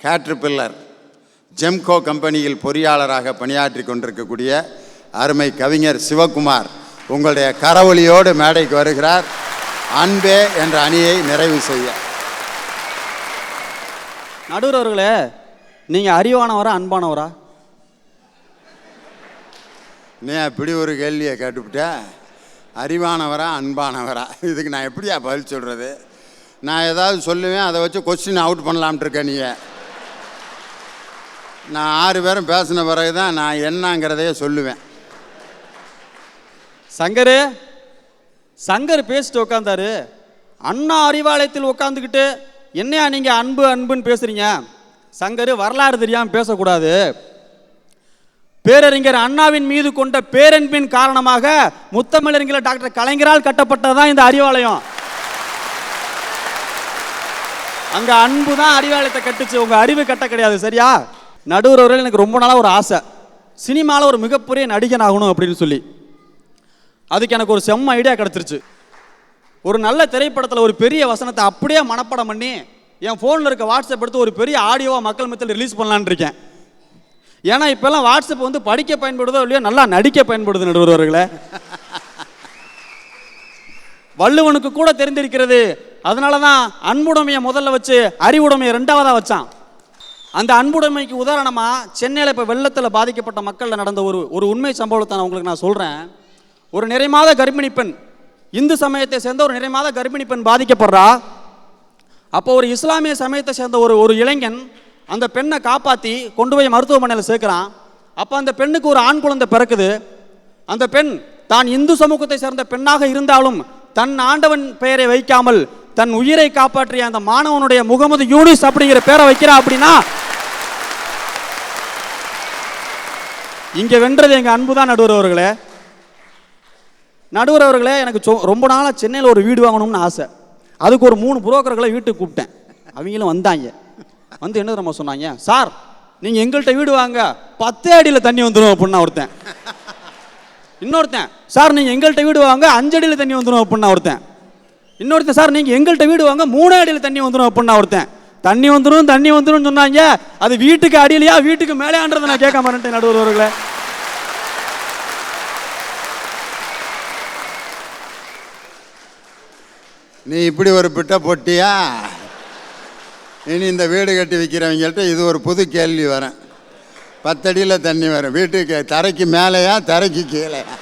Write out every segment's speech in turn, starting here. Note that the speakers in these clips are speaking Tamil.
கேட்ரிபில்லர் ஜெம்கோ கம்பெனியில் பொறியாளராக பணியாற்றி கொண்டிருக்கக்கூடிய அருமை கவிஞர் சிவகுமார் உங்களுடைய கரவொலியோடு மேடைக்கு வருகிறார். அன்பே என்ற அணியை நிறைவு செய்ய. நடுவர் அவர்களே, நீங்கள் அறிவானவரா அன்பானவரா? நீ இப்படி ஒரு கேள்வியை கேட்டுவிட்ட. அறிவானவரா அன்பானவரா? இதுக்கு நான் எப்படியா பதில் சொல்கிறது? நான் ஏதாவது சொல்லுவேன், அதை வச்சு கொஸ்டின் அவுட் பண்ணலாம்ட்டு இருக்கேன். நான் 6 பேரும் பேசின பிறகு தான் நான் என்னங்கிறதையே சொல்லுவேன். சங்கர் பேசிட்டு உட்காந்தாரு. அண்ணா அறிவாலயத்தில் உட்காந்துக்கிட்டு என்னையா நீங்கள் அன்பு அன்புன்னு பேசுகிறீங்க? சங்கர், வரலாறு தெரியாமல் பேசக்கூடாது. பேரறிஞர் அண்ணாவின் மீது கொண்ட பேரன்பின் காரணமாக முத்தமிழறிஞர் டாக்டர் கலைஞரால் கட்டப்பட்டதுதான் இந்த அறிவாலயம். அங்க அன்பு தான் அறிவாலயத்தை கட்டுச்சு, உங்க அறிவு கட்ட கிடையாது. சரியா? நடுவர் அவர்கள், எனக்கு ரொம்ப நாளா ஒரு ஆசை, சினிமாவில் ஒரு மிகப்பெரிய நடிகன் ஆகணும் அப்படின்னு சொல்லி. அதுக்கு எனக்கு ஒரு செம்ம ஐடியா கிடைச்சிருச்சு. ஒரு நல்ல திரைப்படத்தில் ஒரு பெரிய வசனத்தை அப்படியே மனப்பாடம் பண்ணி என் ஃபோனில் இருக்க வாட்ஸ்அப் எடுத்து ஒரு பெரிய ஆடியோவாக மக்கள் மத்தியில் ரிலீஸ் பண்ணலான்னு இருக்கேன். ஏன்னா இப்போல்லாம் வாட்ஸ்அப் வந்து படிக்க பயன்படுதோ இல்லையோ, நல்லா நடிக்க பயன்படுது நடுவர் அவர்களே. வள்ளுவனுக்கு கூட தெரிந்திருக்கிறது. அதனால தான் அன்புடைமையை முதல்ல வச்சு அறிவுடைமையை 2ஆவதாக வச்சான். அந்த அன்புடைமைக்கு உதாரணமாக சென்னையில் இப்போ வெள்ளத்தில் பாதிக்கப்பட்ட மக்களில் நடந்த ஒரு உண்மை சம்பவத்தை நான் உங்களுக்கு சொல்கிறேன். ஒரு நிறைமாத கர்ப்பிணி பெண், இந்து சமயத்தை சேர்ந்த ஒரு நிறைமாத கர்ப்பிணி பெண் பாதிக்கப்படுறா. அப்போ ஒரு இஸ்லாமிய சமயத்தை சேர்ந்த ஒரு இளைஞன் அந்த பெண்ணை காப்பாற்றி கொண்டு போய் மருத்துவமனையில் சேர்க்குறான். அப்போ அந்த பெண்ணுக்கு ஒரு ஆண் குழந்தை பிறக்குது. அந்த பெண் தான் இந்து சமூகத்தை சேர்ந்த பெண்ணாக இருந்தாலும் தன் ஆண்டவன் பெயரை வைக்காமல் தன் உயிரை காப்பாற்றிய அந்த மாணவனுடைய முகமது யூனிஸ் அப்படிங்கிற பேரை வைக்கிறா. அப்படின்னா இங்கே வென்றது எங்கள் அன்பு தான். நடுவர் அவர்களே, எனக்கு ரொம்ப நாளாக சென்னையில் ஒரு வீடு வாங்கணும்னு ஆசை. அதுக்கு ஒரு 3 புரோக்கர்களை வீட்டுக்கு கூப்பிட்டேன். அவங்களும் வந்தாங்க. வந்து என்ன நம்ம சொன்னாங்க, சார் நீங்கள் எங்கள்கிட்ட வீடு வாங்க 10 அடியில் தண்ணி வந்துடும் அப்படின்னா ஒருத்தன். இன்னொருத்தன், சார் நீங்கள் எங்கள்கிட்ட வீடு வாங்க 5 அடியில் தண்ணி வந்துடும் அப்படின்னா ஒருத்தன். இன்னொருத்தன், சார் நீங்கள் எங்கள்கிட்ட வீடு வாங்க 3 அடியில் தண்ணி வந்துடும் அப்படின்னா ஒருத்தன். தண்ணி வந்துடும் சொன்னாங்க. அது வீட்டுக்கு அடியிலையா வீட்டுக்கு மேலேயான்றதை நான் கேட்க மாட்டேன் நடுவர் அவர்களே. நீ இப்படி ஒரு பிட்ட போட்டியா? இனி இந்த வீடு கட்டி வைக்கிறவங்கள்ட்ட இது ஒரு புது கேள்வி வரேன். 10 அடியில் தண்ணி வரும், வீட்டுக்கு தரைக்கு மேலேயா தரைக்கு கீழேயா?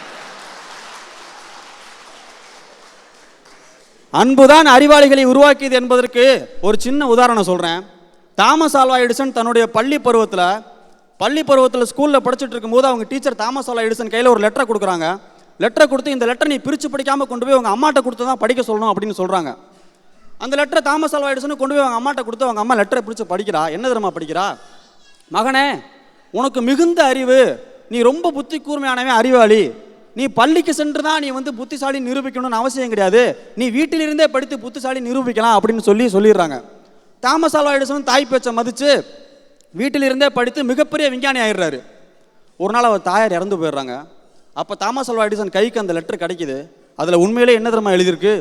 அன்புதான் அறிவாளிகளை உருவாக்கியது என்பதற்கு ஒரு சின்ன உதாரணம் சொல்கிறேன். தாமஸ் ஆல்வா எடிசன் தன்னுடைய பள்ளி பருவத்தில் ஸ்கூலில் படிச்சுட்டு இருக்கும்போது அவங்க டீச்சர் தாமஸ் ஆல்வா எடிசன் கையில் ஒரு லெட்டரை கொடுக்குறாங்க. லெட்டரை கொடுத்து, இந்த லெட்டரை நீ பிரித்து படிக்காமல் கொண்டு போய் உங்கள் அம்மாட்ட கொடுத்து தான் படிக்க சொல்லணும் அப்படின்னு சொல்கிறாங்க. அந்த லெட்டரை தாமஸ் ஆல்வா எடிசன் கொண்டு போய் அவங்க அம்மாட்ட கொடுத்து அவங்க அம்மா லெட்டரை பிரித்து படிக்கிறா. என்ன தெரியுமா படிக்கிறா? மகனே, உனக்கு மிகுந்த அறிவு, நீ ரொம்ப புத்தி கூர்மையானவன், அறிவாளி. நீ பள்ளிக்கு சென்று தான் நீ வந்து புத்திசாலி நிரூபிக்கணும்னு அவசியம் கிடையாது. நீ வீட்டிலிருந்தே படித்து புத்திசாலி நிரூபிக்கலாம் அப்படின்னு சொல்லிடுறாங்க. தாமஸ் ஆல்வா எடிசன் தாய் பேச்சை மதித்து வீட்டிலிருந்தே படித்து மிகப்பெரிய விஞ்ஞானி ஆயிடுறாரு. ஒரு நாள் அவர் தாயார் இறந்து போயிடுறாங்க. அப்போ தாமஸ் ஆல்வா எடிசன் கைக்கு அந்த லெட்டர் கிடைக்குது. அதில் உண்மையிலே என்ன தெரியுமா எழுதியிருக்கு?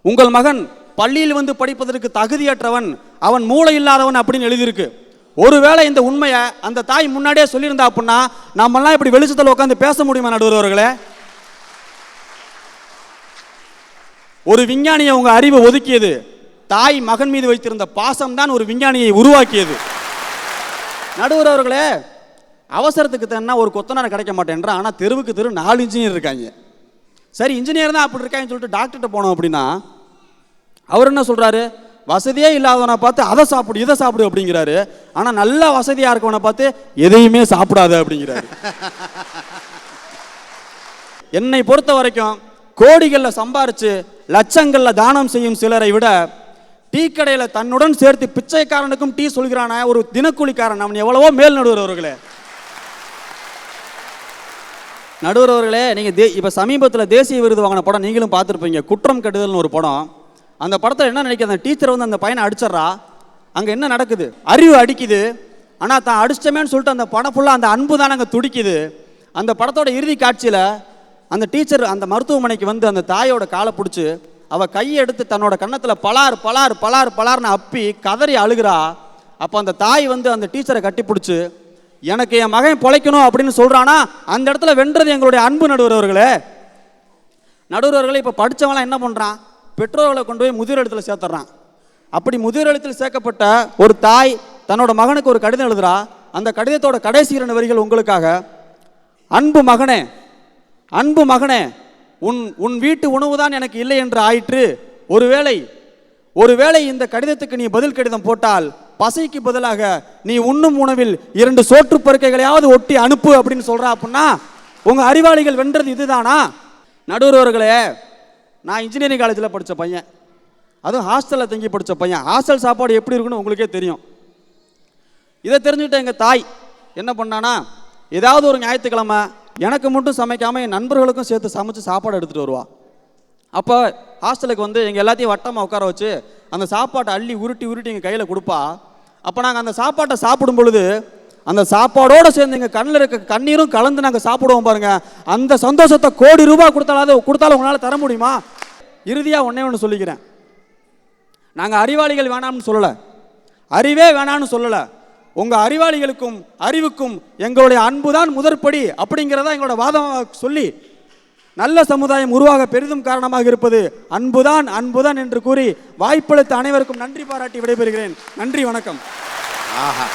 உங்கள் மகன் பள்ளியில் வந்து படிப்பதற்கு தகுதியற்றவன், அவன் மூளை இல்லாதவன் அப்படின்னு எழுதியிருக்கு. ஒருவேளை இந்த உண்மையை அந்த தாய் முன்னாடியே சொல்லியிருந்தா அப்படின்னா நம்மெல்லாம் இப்படி வெளிச்சத்தில் உட்காந்து பேச முடியுமா நடுவர் அவர்களே? ஒரு விஞ்ஞானியை உங்க அறிவை ஒதுக்கியது. தாய் மகன் மீது வைத்திருந்த பாசம் தான் ஒரு விஞ்ஞானியை உருவாக்கியது. நடுவர் அவர்களே, அவசரத்துக்கு தானே ஒரு கொத்தனார் கிடைக்க மாட்டேன்றான். ஆனால் தெருவுக்கு தெரு 4 இன்ஜினியர் இருக்காங்க. சரி, இன்ஜினியர் தான் அப்படி இருக்காங்கன்னு சொல்லிட்டு டாக்டர்கிட்ட போனோம் அப்படின்னா அவர் என்ன சொல்றாரு? வசதியே இல்லாதவனை பார்த்து அதை சாப்பிடு இதை சாப்பிடு அப்படிங்கிறாரு. ஆனால் நல்ல வசதியாக இருக்கவனை பார்த்து எதையுமே சாப்பிடாது அப்படிங்கிறாரு. என்னை பொறுத்த வரைக்கும் கோடிகளில் சம்பாரிச்சு லட்சங்களில் தானம் செய்யும் சிலரை விட டீ கடையில் தன்னுடன் சேர்த்து பிச்சைக்காரனுக்கும் டீ சொல்கிறான ஒரு தினக்கூலிக்காரன் அவன் எவ்வளவோ மேல். நடுவர் அவர்களே, நீங்கள் இப்போ சமீபத்தில் தேசிய விருது வாங்கின படம் நீங்களும் பார்த்துருப்பீங்க, குற்றம் கட்டுதல்னு ஒரு படம். அந்த படத்தில் என்ன நினைக்கிற, அந்த டீச்சர் வந்து அந்த பையனை அடிச்சிட்றா. அங்கே என்ன நடக்குது? அறிவு அடிக்குது. ஆனால் தான் அடிச்சிட்டமேன்னு சொல்லிட்டு அந்த படம் ஃபுல்லாக அந்த அன்பு தான் அங்கே துடிக்குது. அந்த படத்தோட இறுதி காட்சியில் அந்த டீச்சர் அந்த மருத்துவமனைக்கு வந்து அந்த தாயோட காலை பிடிச்சி அவள் கையை எடுத்து தன்னோட கன்னத்தில் பலார் பலார் பலார் பலார்னு அப்பி கதறி அழுகிறா. அப்போ அந்த தாய் வந்து அந்த டீச்சரை கட்டிப்பிடிச்சு எனக்கு என் மகன் பிழைக்கணும் அப்படின்னு சொல்கிறானா, அந்த இடத்துல வென்றது எங்களுடைய அன்பு நடுவர் அவர்களே. நடுவர் அவர்களே, இப்போ படித்தவங்களாம் என்ன பண்ணுறான், பெற்றோர்களை கொண்டு போய் முதியோர் இல்லத்தில் சேர்த்துட்றான். அப்படி முதியோர் இல்லத்தில் சேர்க்கப்பட்ட ஒரு தாய் தன்னோட மகனுக்கு ஒரு கடிதம் எழுதுறா. அந்த கடிதத்தோட கடைசி 2 வரிகள் உங்களுக்காக. அன்பு மகனே, அன்பு மகனே, உன் வீட்டு உணவு தான் எனக்கு இல்லை என்று ஆயிற்று. ஒருவேளை இந்த கடிதத்துக்கு நீ பதில் கடிதம் போட்டால் பசைக்கு பதிலாக நீ உண்ணும் உணவில் 2 சோற்று பருக்கைகளையாவது ஒட்டி அனுப்பு அப்படின்னு சொல்றா. அப்படின்னா உங்க அறிவாளிகள் வென்றது இதுதானா? நடுவர்களே, நான் இன்ஜினியரிங் காலேஜில் படித்த பையன், அதுவும் ஹாஸ்டலில் தங்கி படித்த பையன். ஹாஸ்டல் சாப்பாடு எப்படி இருக்குன்னு உங்களுக்கே தெரியும். இதை தெரிஞ்சுக்கிட்ட எங்கள் தாய் என்ன பண்ணானா, ஏதாவது ஒரு ஞாயிற்றுக்கிழமை எனக்கு மட்டும் சமைக்காமல் என் நண்பர்களுக்கும் சேர்த்து சமைச்சு சாப்பாடு எடுத்துகிட்டு வருவா. அப்போ ஹாஸ்டலுக்கு வந்து எங்கள் எல்லாத்தையும் வட்டமாக உட்கார வச்சு அந்த சாப்பாட்டை அள்ளி உருட்டி எங்கள் கையில் கொடுப்பா. அப்போ நாங்கள் அந்த சாப்பாட்டை சாப்பிடும் பொழுது அந்த சாப்பாடோடு சேர்ந்து எங்கள் கண்ணில் இருக்க கண்ணீரும் கலந்து நாங்கள் சாப்பிடுவோம் பாருங்க. அந்த சந்தோஷத்தை கோடி ரூபாய் கொடுத்தாலும் உங்களால் தர முடியுமா? இறுதியாக ஒன்றே சொல்லிக்கிறேன், நாங்கள் அறிவாளிகள் வேணாம்னு சொல்லலை, அறிவே வேணான்னு சொல்லலை. உங்கள் அறிவாளிகளுக்கும் அறிவுக்கும் எங்களுடைய அன்பு தான் முதற்படி அப்படிங்கிறதா எங்களோட வாதமாக சொல்லி நல்ல சமுதாயம் உருவாக பெரிதும் காரணமாக இருப்பது அன்புதான் என்று கூறி வாய்ப்பளித்த அனைவருக்கும் நன்றி பாராட்டி விடைபெறுகிறேன். நன்றி, வணக்கம். ஆஹா.